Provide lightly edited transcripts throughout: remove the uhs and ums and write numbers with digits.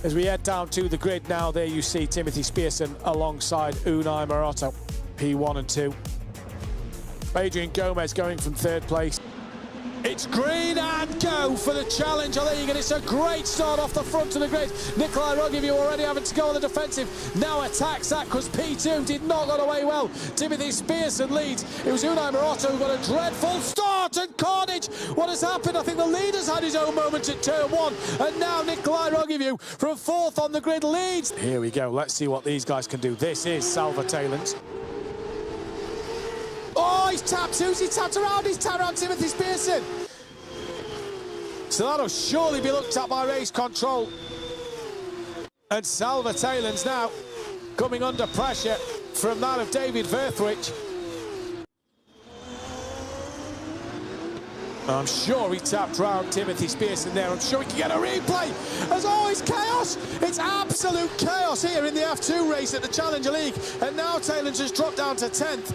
As we head down to the grid now, there you see Timothy Spearson alongside Unai Moratto, P1 and 2. Adrian Gomez going from 3rd place. It's green and go for the Challenger League, and it's a great start off the front of the grid. Nikolai Rogiv already having to go on the defensive, now attacks that because P2 did not get away well. Timothy Spearson leads. It was Unai Moratto who got a dreadful start and carnage. What has happened? I think the leader's had his own moment at turn 1, and now Nikolai Rogiv from 4th on the grid leads. Here we go, let's see what these guys can do. This is Salva Taylens. Oh, he's tapped. Who's he tapped around? He's tapped around Timothy Spearson. So that'll surely be looked at by race control. And Salva Taylens now coming under pressure from that of David Verthwich. I'm sure he tapped round Timothy Spearson there. I'm sure he can get a replay. As always, chaos. It's absolute chaos here in the F2 race at the Challenger League. And now Taylens has dropped down to 10th.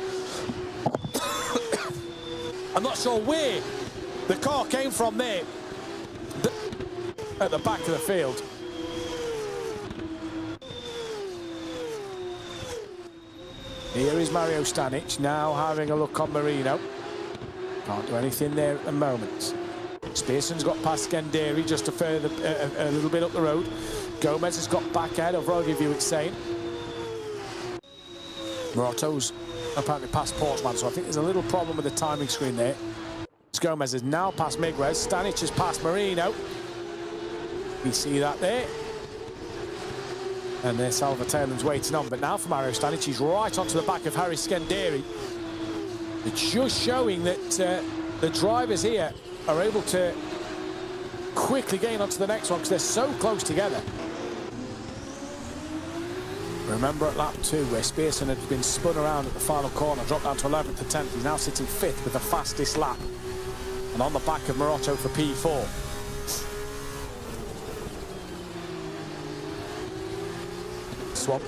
I'm not sure where the car came from there at the back of the field. Here is Mario Stanic now having a look on Marino. Can't do anything there at the moment. Spearson's got past Genderi just a little bit up the road. Gomez has got back ahead of Rogiv, it's saying. Moratto's apparently past Portsman, so I think there's a little problem with the timing screen there. Gomez is now past Miguez. Stanic has passed Marino. You see that there. And there's Salva Taylens waiting on. But now for Mario Stanic, he's right onto the back of Harry Skenderi. It's just showing that the drivers here are able to quickly gain onto the next one because they're so close together. Remember at lap 2 where Spearson had been spun around at the final corner, dropped down to 11th and 10th. He's now sitting 5th with the fastest lap. And on the back of Moratto for P4. Swamp.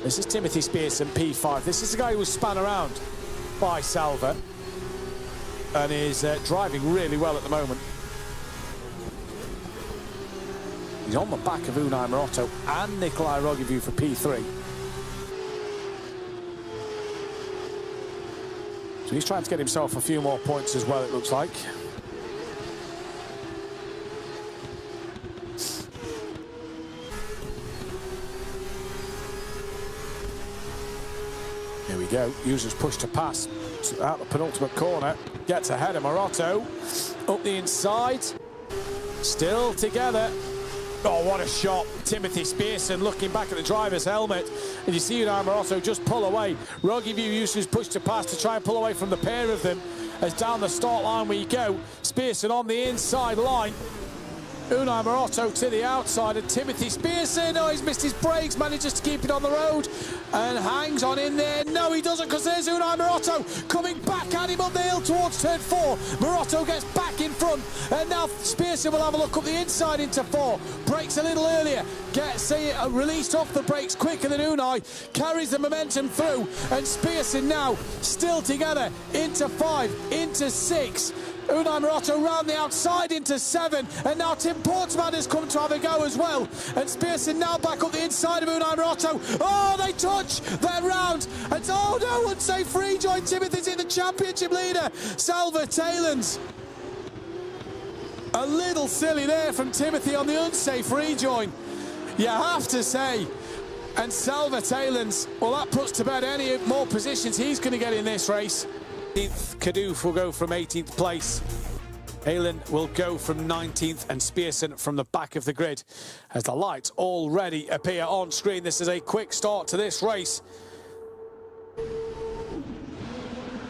This is Timothy Spearson, P5. This is the guy who was spun around by Salva and is driving really well at the moment. He's on the back of Unai Moratto and Nikolai Rogiv for P3. So he's trying to get himself a few more points as well, it looks like. Here we go. Users push to pass out the penultimate corner. Gets ahead of Moratto. Up the inside. Still together. Oh, what a shot. Timothy Spearson looking back at the driver's helmet. And you see Unai Moratto just pull away. Rogiv uses push to pass to try and pull away from the pair of them. As down the start line we go. Spearson on the inside line. Unai Moratto to the outside, and Timothy Spearson, oh, he's missed his brakes, manages to keep it on the road and hangs on in there. No, he doesn't, because there's Unai Moratto coming back at him up the hill towards turn 4. Moratto gets back in front, and now Spearson will have a look up the inside into 4. Brakes a little earlier, gets released off the brakes quicker than Unai, carries the momentum through, and Spearson now still together into 5, into 6. Unai Moratto round the outside into 7, and now Tim Portsman has come to have a go as well. And Spearson now back up the inside of Unai Moratto. Oh, they touch, they're round, and oh no, unsafe rejoin. Timothy's in the championship leader, Salva Taylens. A little silly there from Timothy on the unsafe rejoin, you have to say. And Salva Taylens, well, that puts to bed any more positions he's going to get in this race. Kadoof will go from 18th place. Halen will go from 19th, and Spearson from the back of the grid as the lights already appear on screen. This is a quick start to this race.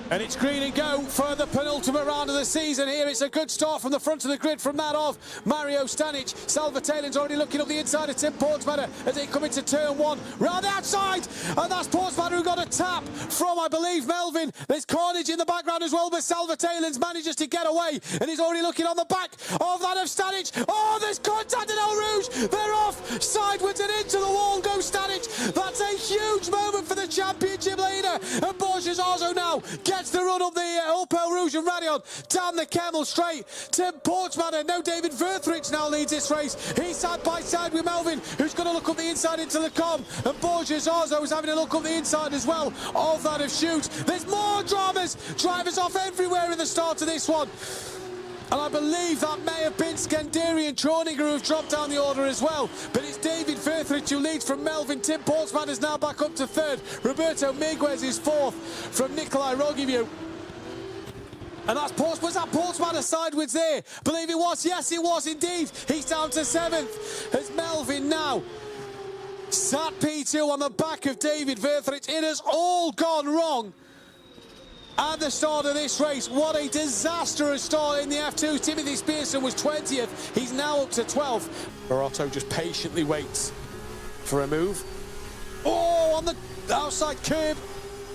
And it's green and go for the penultimate round of the season here. It's a good start from the front of the grid from that of Mario Stanic. Salva Taylens already looking up the inside of Tim Portsman as they come into turn 1. Round the outside, and that's Portsman who got a tap from, I believe, Melvin. There's carnage in the background as well, but Salva Taylens manages to get away, and he's already looking on the back of that of Stanic. Oh, there's contact in Eau Rouge. They're off, sideways and into the wall goes Stanic. That's a huge moment for the championship leader. And Borges also now gets the run up the Opel Rouge and Radion down the Camel straight. Tim Portsmatter, no David Verthrich now leads this race. He's side by side with Melvin, who's going to look up the inside into Le Com. And Borges also is having a look up the inside as well of that of Shoot. There's more dramas. Drivers off everywhere in the start of this one. And I believe that may have been Scanderi and Troninger who have dropped down the order as well. But it's David Verthrich who leads from Melvin. Tim Portsmatter is now back up to third. Roberto Miguez is fourth from Nikolai Rogiviu. And that's was that Portsmatter sideways there? Believe it was. Yes, it was indeed. He's down to seventh. As Melvin now sat P2 on the back of David Verthrich. It has all gone wrong at the start of this race. What a disastrous start in the F2. Timothy Spearson was 20th. He's now up to 12th. Morotto just patiently waits for a move. Oh, on the outside curb.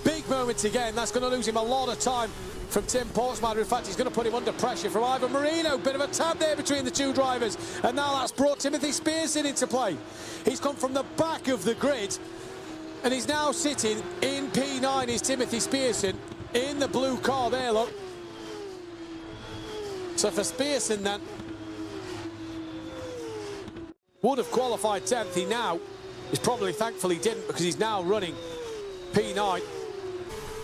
Big moment again. That's going to lose him a lot of time from Tim Portsmatter. In fact, he's going to put him under pressure from Ivan Marino. Bit of a tap there between the two drivers. And now that's brought Timothy Spearson into play. He's come from the back of the grid. And he's now sitting in P9 is Timothy Spearson. In the blue car there, look. So for Spearson then, would have qualified 10th. He now is probably thankful he didn't, because he's now running P9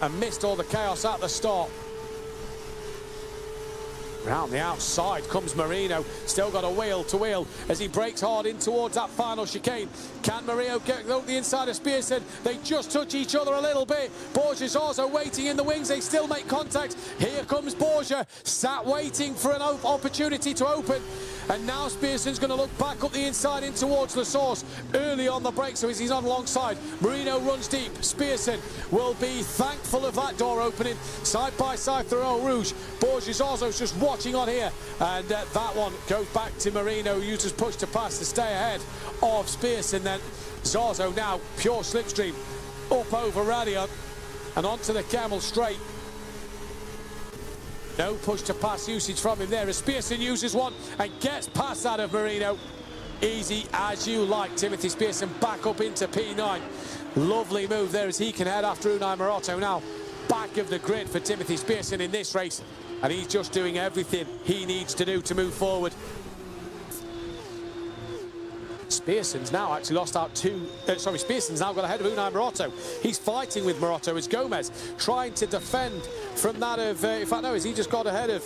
and missed all the chaos at the start. Round the outside comes Marino, still got a wheel to wheel as he brakes hard in towards that final chicane. Can Marino get out the inside of Spearson? They just touch each other a little bit. Borges also waiting in the wings, they still make contact. Here comes Borges, sat waiting for an opportunity to open. And now Spearson's going to look back up the inside in towards the source. Early on the brake, so he's on alongside. Marino runs deep. Spearson will be thankful of that door opening. Side by side through Eau Rouge. Borges also just watching on here. And that one goes back to Marino, who uses push to pass to stay ahead of Spearson. Then Zarzo now, pure slipstream, up over Radion and onto the Camel straight. No push to pass usage from him there as Spearson uses one and gets past that of Marino. Easy as you like. Timothy Spearson back up into P9. Lovely move there as he can head after Unai Morotto now. Back of the grid for Timothy Spearson in this race. And he's just doing everything he needs to do to move forward. Spearson's now actually lost out Spearson's now got ahead of Unai Morotto. He's fighting with Morotto as Gomez trying to defend from that of, in fact, no, has he just got ahead of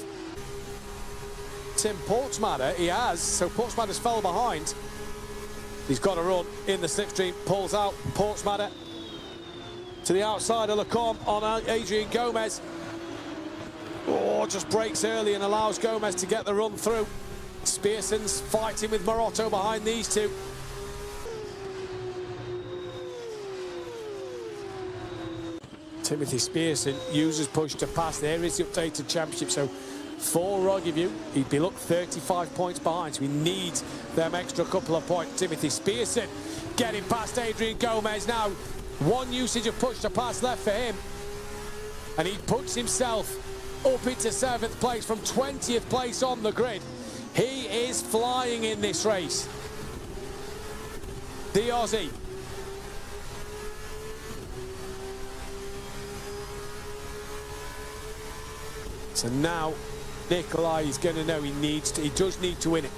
Tim Portsmatter? He has, so Portsmatter's fell behind. He's got a run in the slipstream, pulls out Portsmatter to the outside of Le Com on Adrian Gomez. Oh, just breaks early and allows Gomez to get the run through. Spearson's fighting with Morotto behind these two. Timothy Spearson uses push to pass. There is the updated championship. So for Rogiviu, he'd be looked 35 points behind. So he needs them extra couple of points. Timothy Spearson getting past Adrian Gomez now. One usage of push to pass left for him. And he puts himself up into 7th place from 20th place on the grid. He is flying in this race. The Aussie. So now Nikolai is going to know he does need to win it.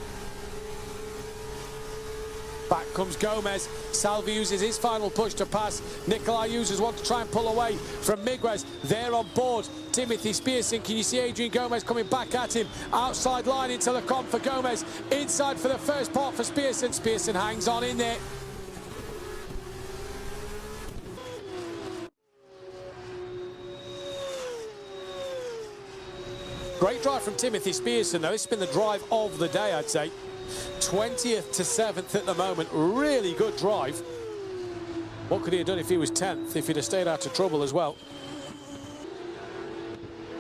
Back comes Gomez. Salvi uses his final push to pass. Nikolai uses one to try and pull away from Miguez. There on board, Timothy Spearson. Can you see Adrian Gomez coming back at him? Outside line into Le Com for Gomez. Inside for the first part for Spearson. Spearson hangs on in there. Great drive from Timothy Spearson, though. This has been the drive of the day, I'd say. 20th to 7th at the moment. Really good drive. What could he have done if he was 10th, if he'd have stayed out of trouble as well?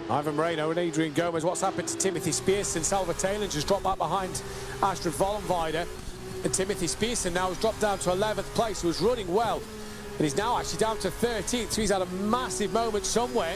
Ivan Moreno and Adrian Gomez. What's happened to Timothy Spearson? Salva Taylor just dropped back behind Astrid Vollenweider. And Timothy Spearson now has dropped down to 11th place. He was running well. And he's now actually down to 13th. So he's had a massive moment somewhere.